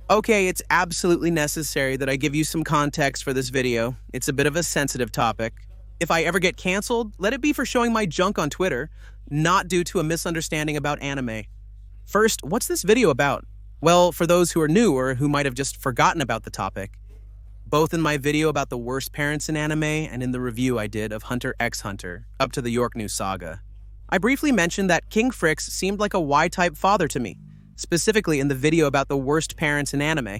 Okay, it's absolutely necessary that I give you some context for this video. It's a bit of a sensitive topic. If I ever get canceled, let it be for showing my junk on Twitter, not due to a misunderstanding about anime. First, what's this video about? Well, for those who are new or who might have just forgotten about the topic, both in my video about the worst parents in anime and in the review I did of Hunter x Hunter, up to the York New Saga, I briefly mentioned that King Freecss seemed like a Y-type father to me. Specifically in the video about the worst parents in anime,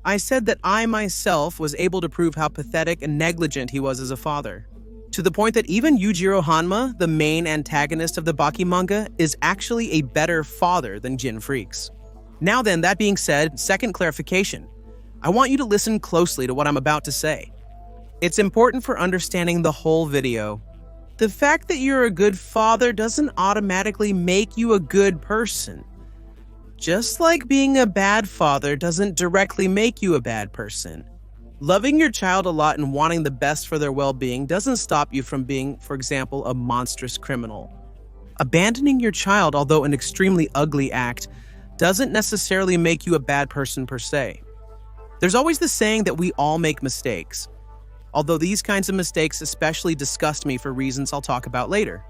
I said that I myself was able to prove how pathetic and negligent he was as a father. To the point that even YUJIRO Hanma, the main antagonist of the Baki manga, is actually a better father than Jin Freecss. Now then, that being said, second clarification. I want you to listen closely to what I'm about to say. It's important for understanding the whole video. The fact that you're a good father doesn't automatically make you a good person. Just like being a bad father doesn't directly make you a bad person. Loving your child a lot and wanting the best for their well-being doesn't stop you from being, for example, a monstrous criminal. Abandoning your child, although an extremely ugly act, doesn't necessarily make you a bad person per se. There's always the saying that we all make mistakes, although these kinds of mistakes especially disgust me for reasons I'll talk about later.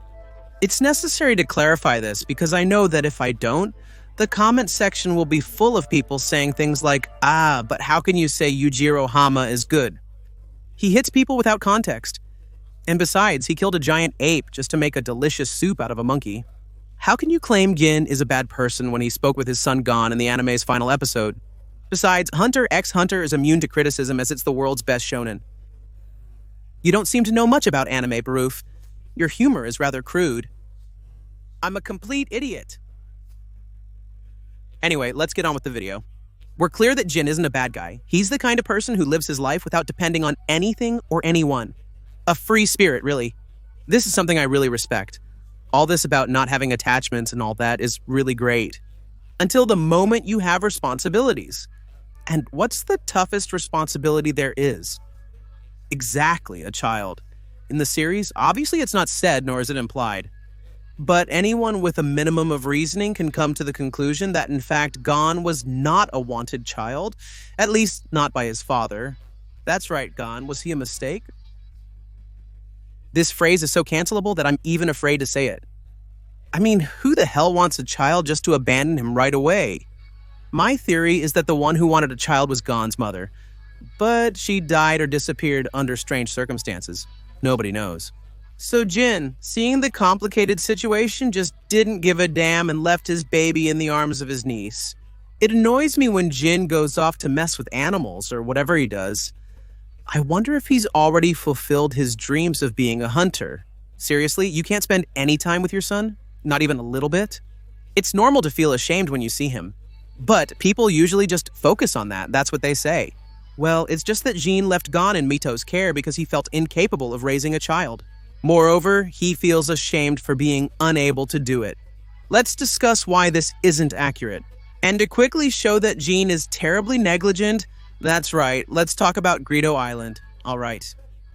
It's necessary to clarify this because I know that if I don't, the comment section will be full of people saying things like, but how can you say YUJIRO Hanma is good? He hits people without context. And besides, he killed a giant ape just to make a delicious soup out of a monkey. How can you claim Gin is a bad person when he spoke with his son Gon in the anime's final episode? Besides, Hunter x Hunter is immune to criticism as it's the world's best shonen. You don't seem to know much about anime, Baruf. Your humor is rather crude. I'm a complete idiot. Anyway, let's get on with the video. We're clear that Jin isn't a bad guy. He's the kind of person who lives his life without depending on anything or anyone. A free spirit, really. This is something I really respect. All this about not having attachments and all that is really great. Until the moment you have responsibilities. And what's the toughest responsibility there is? Exactly, a child. In the series, obviously it's not said nor is it implied. But anyone with a minimum of reasoning can come to the conclusion that in fact Gon was not a wanted child, at least not by his father. That's right, Gon. Was he a mistake? This phrase is so cancelable that I'm even afraid to say it. I mean, who the hell wants a child just to abandon him right away? My theory is that the one who wanted a child was Gon's mother, but she died or disappeared under strange circumstances. Nobody knows. So Jin, seeing the complicated situation, just didn't give a damn and left his baby in the arms of his niece. It annoys me when Jin goes off to mess with animals or whatever he does. I wonder if he's already fulfilled his dreams of being a hunter. Seriously, you can't spend any time with your son? Not even a little bit? It's normal to feel ashamed when you see him. But people usually just focus on that. That's what they say. Well, it's just that Jin left Gon in Mito's care because he felt incapable of raising a child. Moreover, he feels ashamed for being unable to do it. Let's discuss why this isn't accurate. And to quickly show that Jin is terribly negligent, that's right, let's talk about Greedo Island. Alright,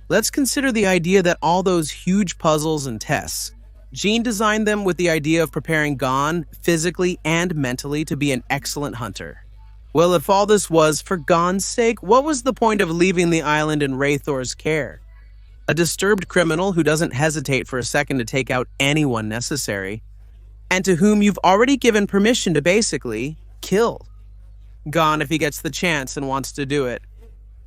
let's consider the idea that all those huge puzzles and tests, Jin designed them with the idea of preparing Gon physically and mentally to be an excellent hunter. Well, if all this was for Gon's sake, what was the point of leaving the island in Raythor's care? A disturbed criminal who doesn't hesitate for a second to take out anyone necessary, and to whom you've already given permission to basically kill. Gon if he gets the chance and wants to do it.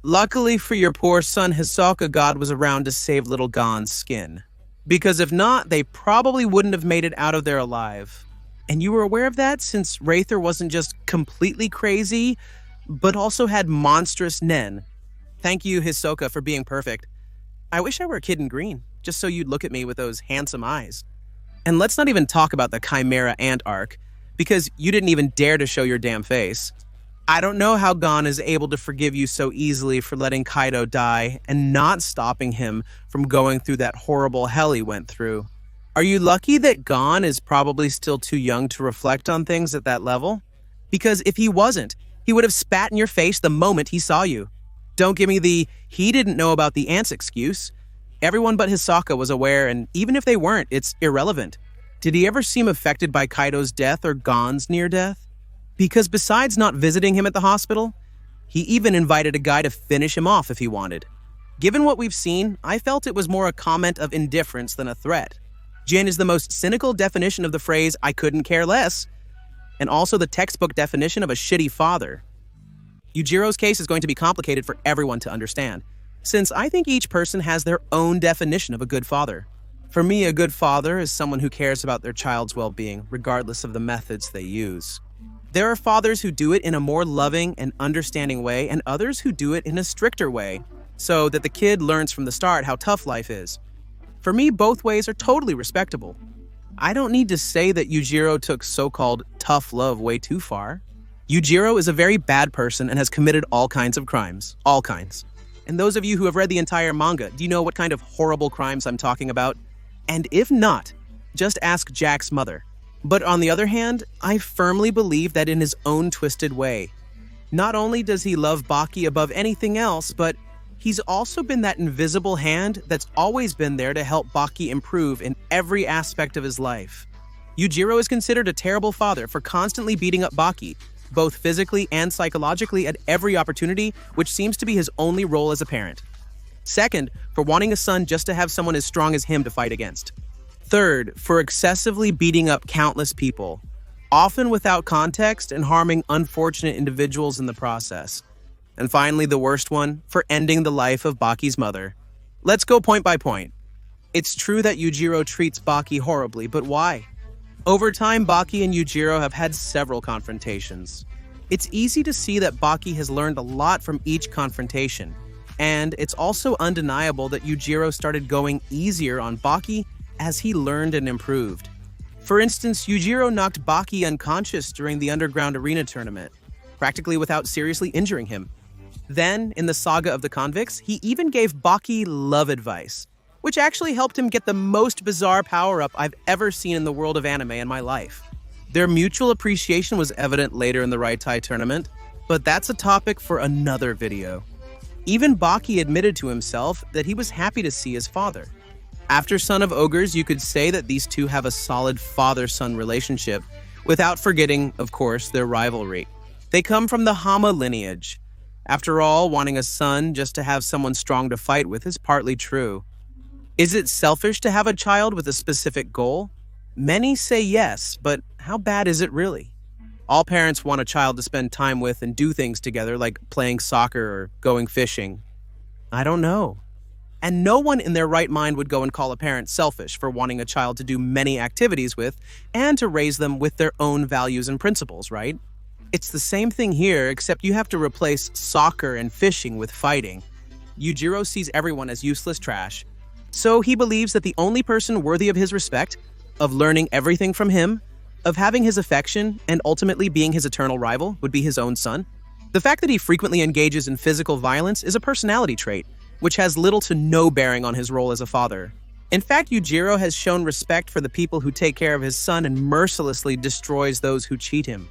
Luckily for your poor son, Hisoka God was around to save little Gon's skin. Because if not, they probably wouldn't have made it out of there alive. And you were aware of that since Raythor wasn't just completely crazy, but also had monstrous nen. Thank you, Hisoka, for being perfect. I wish I were a kid in green, just so you'd look at me with those handsome eyes. And let's not even talk about the Chimera Ant arc, because you didn't even dare to show your damn face. I don't know how Gon is able to forgive you so easily for letting Kaido die and not stopping him from going through that horrible hell he went through. Are you lucky that Gon is probably still too young to reflect on things at that level? Because if he wasn't, he would have spat in your face the moment he saw you. Don't give me the, he didn't know about the ants excuse. Everyone but Hisoka was aware, and even if they weren't, it's irrelevant. Did he ever seem affected by Kaido's death or Gon's near death? Because besides not visiting him at the hospital, he even invited a guy to finish him off if he wanted. Given what we've seen, I felt it was more a comment of indifference than a threat. Jin is the most cynical definition of the phrase, "I couldn't care less," and also the textbook definition of a shitty father. Yujiro's case is going to be complicated for everyone to understand, since I think each person has their own definition of a good father. For me, a good father is someone who cares about their child's well-being, regardless of the methods they use. There are fathers who do it in a more loving and understanding way, and others who do it in a stricter way, so that the kid learns from the start how tough life is. For me, both ways are totally respectable. I don't need to say that Yujiro took so-called tough love way too far. Yujiro is a very bad person and has committed all kinds of crimes. All kinds. And those of you who have read the entire manga, do you know what kind of horrible crimes I'm talking about? And if not, just ask Jack's mother. But on the other hand, I firmly believe that in his own twisted way. Not only does he love Baki above anything else, but he's also been that invisible hand that's always been there to help Baki improve in every aspect of his life. Yujiro is considered a terrible father for constantly beating up Baki, both physically and psychologically at every opportunity, which seems to be his only role as a parent. Second, for wanting a son just to have someone as strong as him to fight against. Third, for excessively beating up countless people, often without context and harming unfortunate individuals in the process. And finally, the worst one, for ending the life of Baki's mother. Let's go point by point. It's true that Yujiro treats Baki horribly, but why? Over time, Baki and Yujiro have had several confrontations. It's easy to see that Baki has learned a lot from each confrontation, and it's also undeniable that Yujiro started going easier on Baki as he learned and improved. For instance, Yujiro knocked Baki unconscious during the Underground Arena tournament, practically without seriously injuring him. Then, in the Saga of the Convicts, he even gave Baki love advice, which actually helped him get the most bizarre power-up I've ever seen in the world of anime in my life. Their mutual appreciation was evident later in the Raitai tournament, but that's a topic for another video. Even Baki admitted to himself that he was happy to see his father. After Son of Ogres, you could say that these two have a solid father-son relationship, without forgetting, of course, their rivalry. They come from the Hama lineage. After all, wanting a son just to have someone strong to fight with is partly true. Is it selfish to have a child with a specific goal? Many say yes, but how bad is it really? All parents want a child to spend time with and do things together, like playing soccer or going fishing. I don't know. And no one in their right mind would go and call a parent selfish for wanting a child to do many activities with and to raise them with their own values and principles, right? It's the same thing here, except you have to replace soccer and fishing with fighting. Yujiro sees everyone as useless trash, so he believes that the only person worthy of his respect, of learning everything from him, of having his affection, and ultimately being his eternal rival, would be his own son. The fact that he frequently engages in physical violence is a personality trait, which has little to no bearing on his role as a father. In fact, Yujiro has shown respect for the people who take care of his son and mercilessly destroys those who cheat him.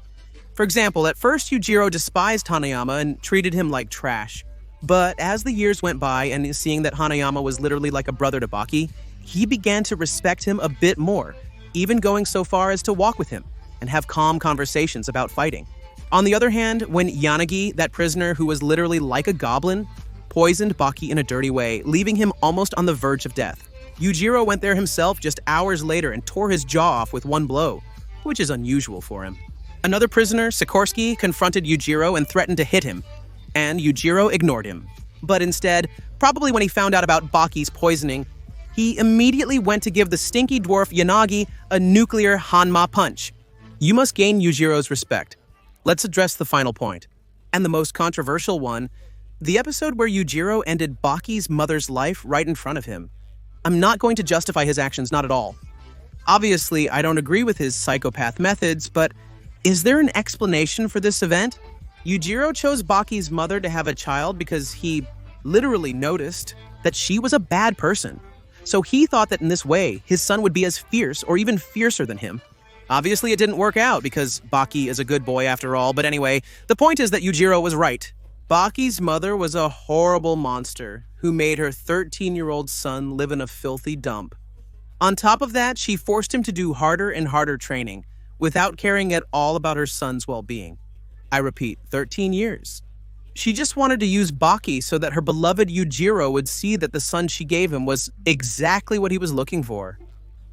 For example, at first Yujiro despised Hanayama and treated him like trash. But as the years went by and seeing that Hanayama was literally like a brother to Baki, he began to respect him a bit more, even going so far as to walk with him and have calm conversations about fighting. On the other hand, when Yanagi, that prisoner who was literally like a goblin, poisoned Baki in a dirty way, leaving him almost on the verge of death, Yujiro went there himself just hours later and tore his jaw off with one blow, which is unusual for him. Another prisoner, Sikorsky, confronted Yujiro and threatened to hit him, and Yujiro ignored him. But instead, probably when he found out about Baki's poisoning, he immediately went to give the stinky dwarf Yanagi a nuclear Hanma punch. You must gain Yujiro's respect. Let's address the final point, and the most controversial one, the episode where Yujiro ended Baki's mother's life right in front of him. I'm not going to justify his actions, not at all. Obviously, I don't agree with his psychopath methods, but is there an explanation for this event? Yujiro chose Baki's mother to have a child because he literally noticed that she was a bad person. So he thought that in this way, his son would be as fierce or even fiercer than him. Obviously, it didn't work out because Baki is a good boy after all, but anyway, the point is that Yujiro was right. Baki's mother was a horrible monster who made her 13-year-old son live in a filthy dump. On top of that, she forced him to do harder and harder training, without caring at all about her son's well-being. I repeat, 13 years. She just wanted to use Baki so that her beloved Yujiro would see that the son she gave him was exactly what he was looking for.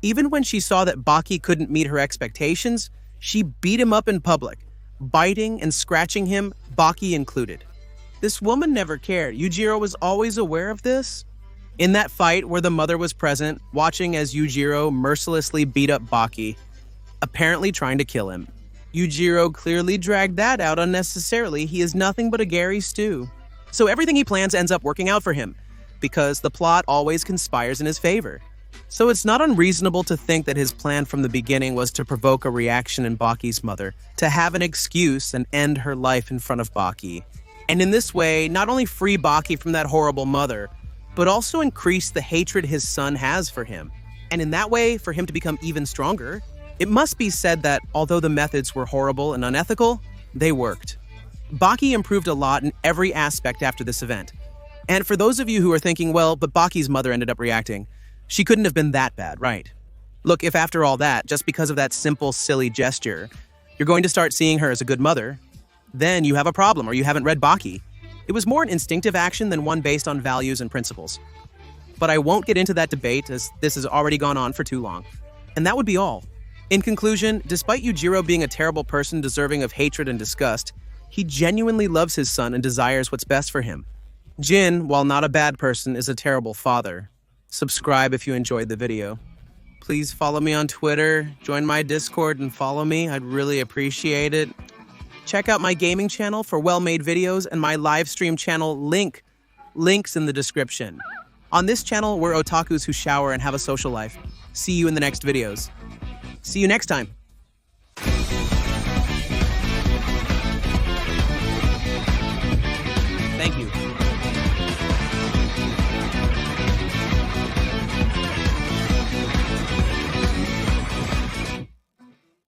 Even when she saw that Baki couldn't meet her expectations, she beat him up in public, biting and scratching him, Baki included. This woman never cared. Yujiro was always aware of this. In that fight where the mother was present, watching as Yujiro mercilessly beat up Baki, apparently trying to kill him. Yujiro clearly dragged that out unnecessarily. He is nothing but a Gary stew. So everything he plans ends up working out for him, because the plot always conspires in his favor. So it's not unreasonable to think that his plan from the beginning was to provoke a reaction in Baki's mother, to have an excuse and end her life in front of Baki. And in this way, not only free Baki from that horrible mother, but also increase the hatred his son has for him. And in that way, for him to become even stronger. It must be said that, although the methods were horrible and unethical, they worked. Baki improved a lot in every aspect after this event. And for those of you who are thinking, well, but Baki's mother ended up reacting, she couldn't have been that bad, right? Look, if after all that, just because of that simple, silly gesture, you're going to start seeing her as a good mother, then you have a problem, or you haven't read Baki. It was more an instinctive action than one based on values and principles. But I won't get into that debate, as this has already gone on for too long. And that would be all. In conclusion, despite Yujiro being a terrible person deserving of hatred and disgust, he genuinely loves his son and desires what's best for him. Jin, while not a bad person, is a terrible father. Subscribe if you enjoyed the video. Please follow me on Twitter, join my Discord, and follow me. I'd really appreciate it. Check out my gaming channel for well-made videos and my live stream channel links in the description. On this channel, we're otakus who shower and have a social life. See you in the next videos. See you next time.